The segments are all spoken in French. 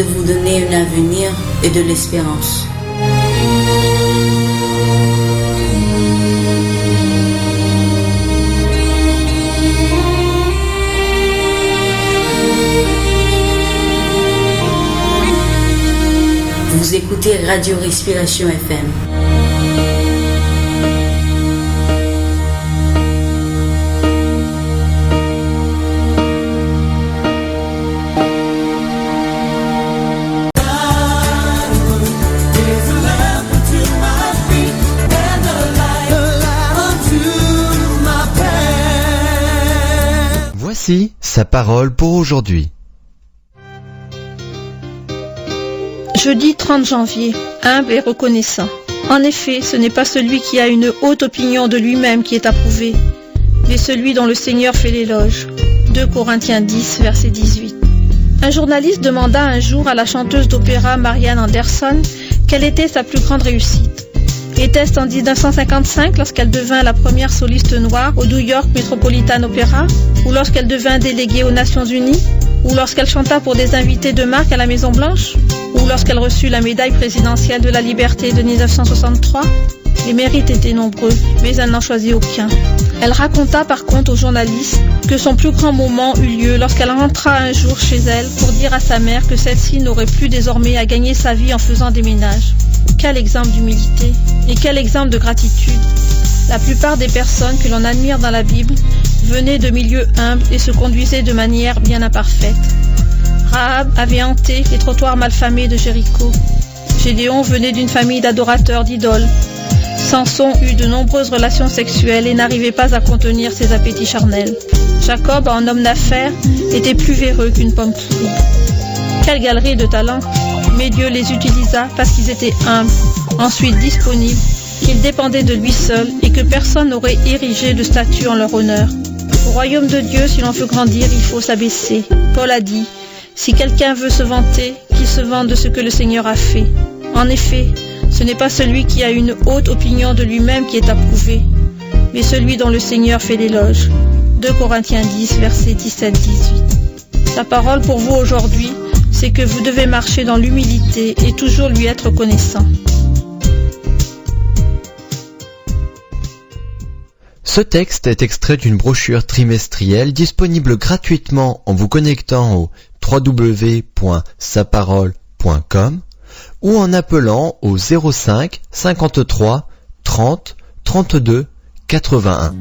de vous donner un avenir et de l'espérance. Vous écoutez Radio Respiration FM. Voici sa parole pour aujourd'hui. Jeudi 30 janvier, humble et reconnaissant. En effet, ce n'est pas celui qui a une haute opinion de lui-même qui est approuvé, mais celui dont le Seigneur fait l'éloge. 2 Corinthiens 10, verset 18. Un journaliste demanda un jour à la chanteuse d'opéra Marianne Anderson quelle était sa plus grande réussite. Était-ce en 1955 lorsqu'elle devint la première soliste noire au New York Metropolitan Opera, ou lorsqu'elle devint déléguée aux Nations Unies, ou lorsqu'elle chanta pour des invités de marque à la Maison Blanche, ou lorsqu'elle reçut la médaille présidentielle de la liberté de 1963? Les mérites étaient nombreux, mais elle n'en choisit aucun. Elle raconta par contre aux journalistes que son plus grand moment eut lieu lorsqu'elle rentra un jour chez elle pour dire à sa mère que celle-ci n'aurait plus désormais à gagner sa vie en faisant des ménages. Quel exemple d'humilité et quel exemple de gratitude. La plupart des personnes que l'on admire dans la Bible venaient de milieux humbles et se conduisaient de manière bien imparfaite. Rahab avait hanté les trottoirs malfamés de Jéricho. Gédéon venait d'une famille d'adorateurs d'idoles. Samson eut de nombreuses relations sexuelles et n'arrivait pas à contenir ses appétits charnels. Jacob, en homme d'affaires, était plus véreux qu'une pomme pourrie. Quelle galerie de talents! Mais Dieu les utilisa parce qu'ils étaient humbles, ensuite disponibles, qu'ils dépendaient de lui seul et que personne n'aurait érigé de statue en leur honneur. Au royaume de Dieu, si l'on veut grandir, il faut s'abaisser. Paul a dit, si quelqu'un veut se vanter, qu'il se vante de ce que le Seigneur a fait. En effet, ce n'est pas celui qui a une haute opinion de lui-même qui est approuvé, mais celui dont le Seigneur fait l'éloge. 2 Corinthiens 10, versets 17-18. La parole pour vous aujourd'hui, c'est que vous devez marcher dans l'humilité et toujours lui être reconnaissant. Ce texte est extrait d'une brochure trimestrielle disponible gratuitement en vous connectant au www.saparole.com ou en appelant au 05 53 30 32 81.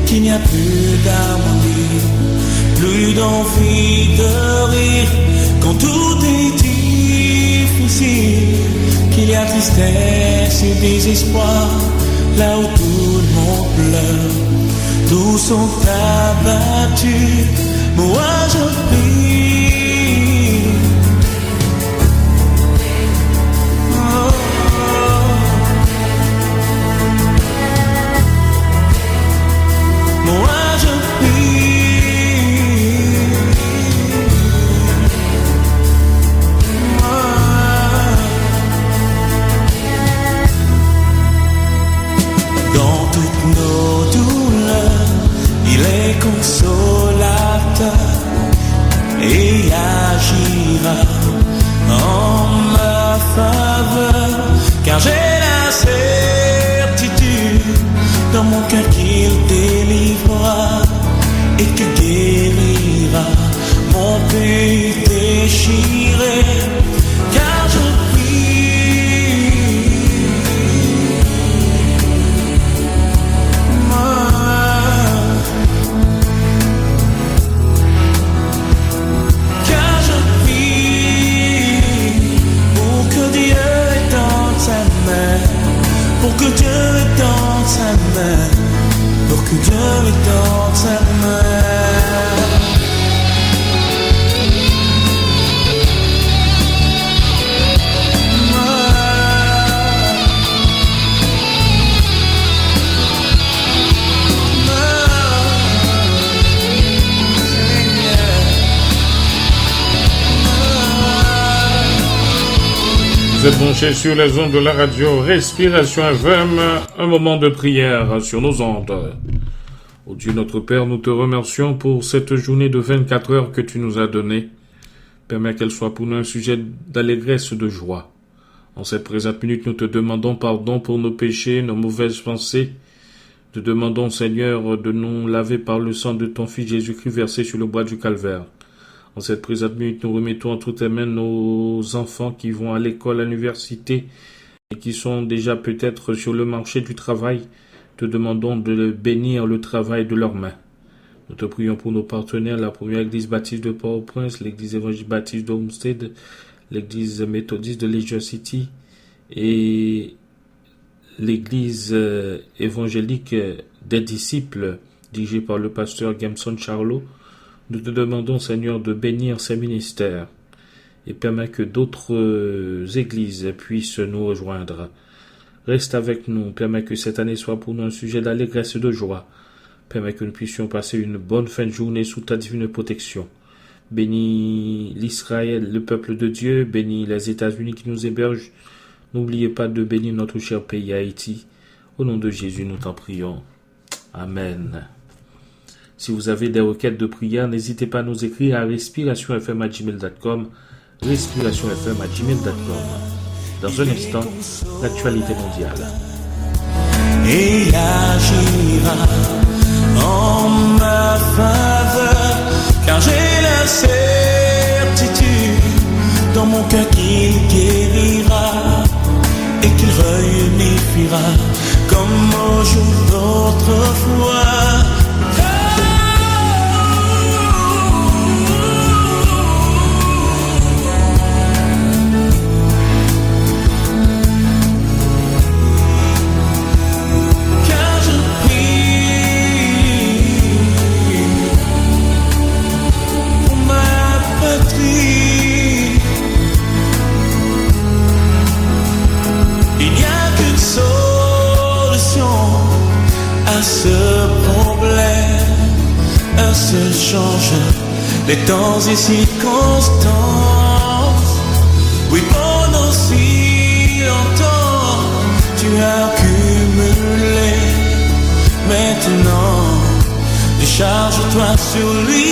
Qu'il n'y a plus d'harmonie, plus d'envie de rire quand tout est difficile, qu'il y a tristesse et désespoir là où tout le monde pleure, tous sont abattus, moi je prie. Moi je prie, dans toutes nos douleurs, il est consolateur et agira en ma faveur, car j'ai la certitude dans mon cœur qu'il délivrera et qu'il guérira mon pays déchiré, car je prie. Car je prie pour que Dieu étende sa que Dieu est dans sa main. Vous êtes branchés sur les ondes de la radio Respiration FM, un moment de prière sur nos ondes. Ô Dieu notre Père, nous te remercions pour cette journée de 24 heures que tu nous as donnée. Permets qu'elle soit pour nous un sujet d'allégresse, de joie. En cette présente minute, nous te demandons pardon pour nos péchés, nos mauvaises pensées. Te demandons, Seigneur, de nous laver par le sang de ton Fils Jésus-Christ versé sur le bois du Calvaire. En cette présente minute, nous remettons entre tes mains nos enfants qui vont à l'école, à l'université et qui sont déjà peut-être sur le marché du travail. Te demandons de bénir le travail de leurs mains. Nous te prions pour nos partenaires, la première église baptiste de Port-au-Prince, l'église évangélique baptiste de Homestead, l'église méthodiste de Leisure City et l'église évangélique des disciples dirigée par le pasteur Gamson Charlot. Nous te demandons, Seigneur, de bénir ces ministères et permets que d'autres églises puissent nous rejoindre. Reste avec nous, permets que cette année soit pour nous un sujet d'allégresse et de joie. Permets que nous puissions passer une bonne fin de journée sous ta divine protection. Bénis l'Israël, le peuple de Dieu, bénis les États-Unis qui nous hébergent. N'oubliez pas de bénir notre cher pays Haïti. Au nom de Jésus, nous t'en prions. Amen. Si vous avez des requêtes de prière, n'hésitez pas à nous écrire à respirationfm@gmail.com, respirationfm@gmail.com. Dans un instant, l'actualité mondiale. Et agira en ma faveur, car j'ai la certitude dans mon cœur qu'il guérira et qu'il réunira comme au jour d'autrefois. Ce problème, un seul change les temps et circonstances. Oui, pendant si longtemps, tu as cumulé. Maintenant, décharge-toi sur lui.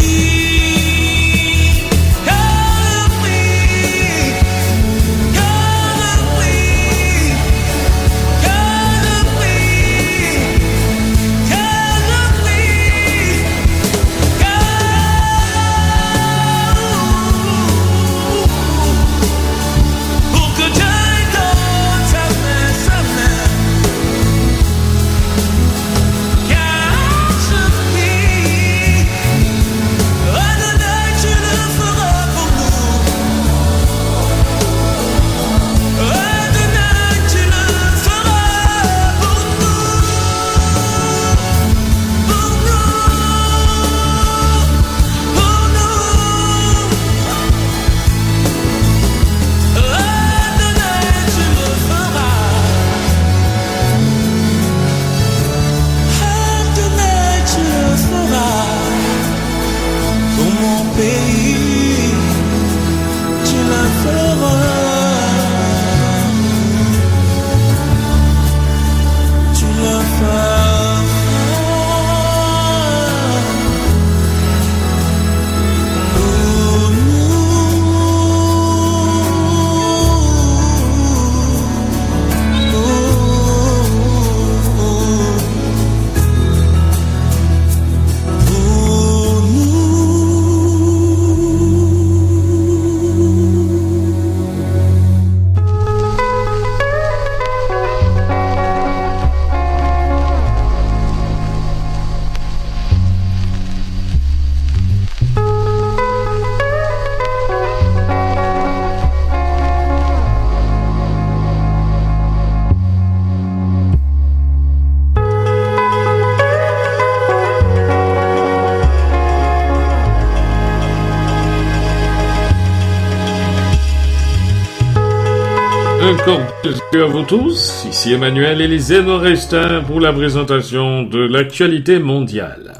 Un cordial salut à vous tous, ici Emmanuel et les Restin pour la présentation de l'actualité mondiale.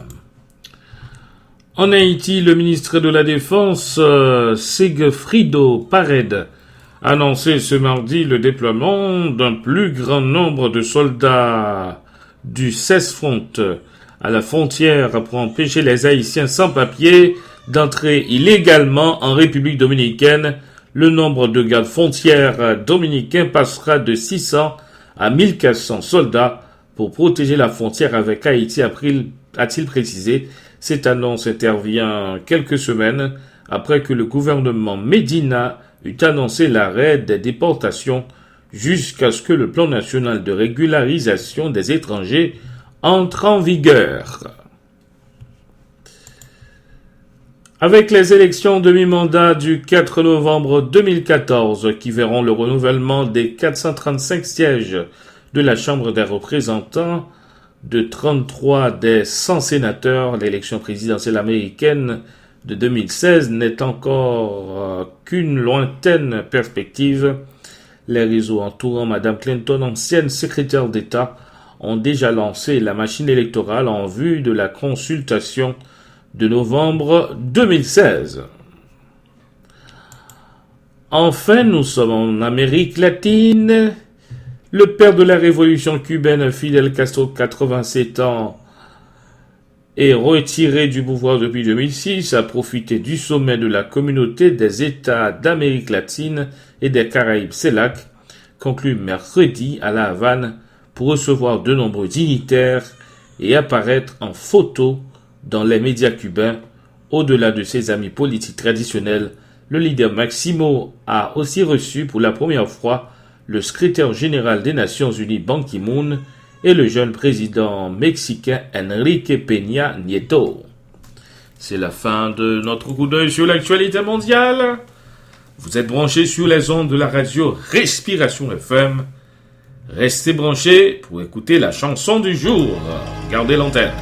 En Haïti, le ministre de la Défense, Sigfrido Pared, a annoncé ce mardi le déploiement d'un plus grand nombre de soldats du CESFRONT à la frontière pour empêcher les Haïtiens sans papier d'entrer illégalement en République dominicaine. Le nombre de gardes frontières dominicains passera de 600 à 1400 soldats pour protéger la frontière avec Haïti, a-t-il précisé. Cette annonce intervient quelques semaines après que le gouvernement Medina eut annoncé l'arrêt des déportations jusqu'à ce que le plan national de régularisation des étrangers entre en vigueur. Avec les élections de mi-mandat du 4 novembre 2014 qui verront le renouvellement des 435 sièges de la Chambre des représentants, de 33 des 100 sénateurs, l'élection présidentielle américaine de 2016 n'est encore qu'une lointaine perspective. Les réseaux entourant Mme Clinton, ancienne secrétaire d'État, ont déjà lancé la machine électorale en vue de la consultation de novembre 2016. Enfin, nous sommes en Amérique latine. Le père de la révolution cubaine, Fidel Castro, 87 ans, est retiré du pouvoir depuis 2006, a profité du sommet de la communauté des États d'Amérique latine et des Caraïbes CELAC, conclu mercredi à La Havane, pour recevoir de nombreux dignitaires et apparaître en photo dans les médias cubains. Au-delà de ses amis politiques traditionnels, le leader Maximo a aussi reçu pour la première fois le secrétaire général des Nations Unies Ban Ki-moon et le jeune président mexicain Enrique Peña Nieto. C'est la fin de notre coup d'œil sur l'actualité mondiale. Vous êtes branchés sur les ondes de la radio Respiration FM. Restez branchés pour écouter la chanson du jour. Gardez l'antenne.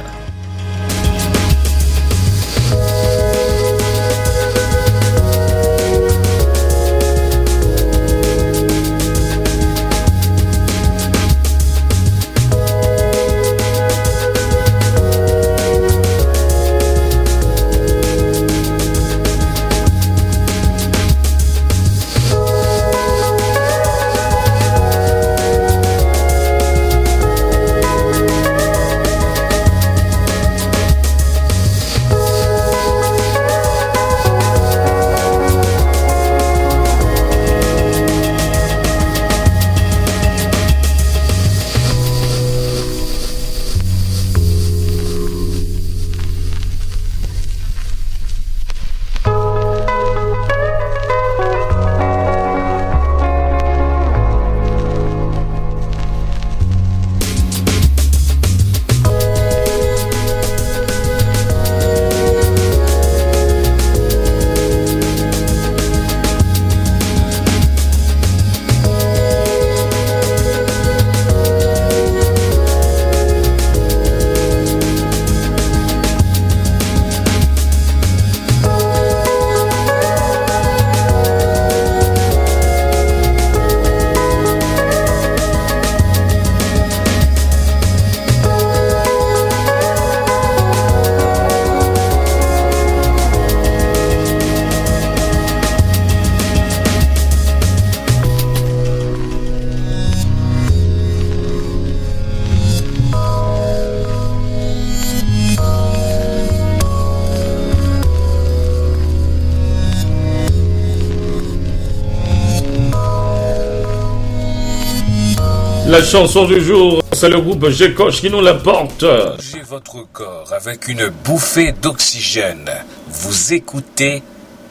La chanson du jour, c'est le groupe Gécoche qui nous l'apporte. Bougez votre corps avec une bouffée d'oxygène. Vous écoutez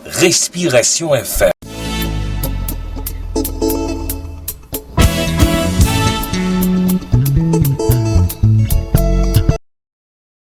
Respiration FM.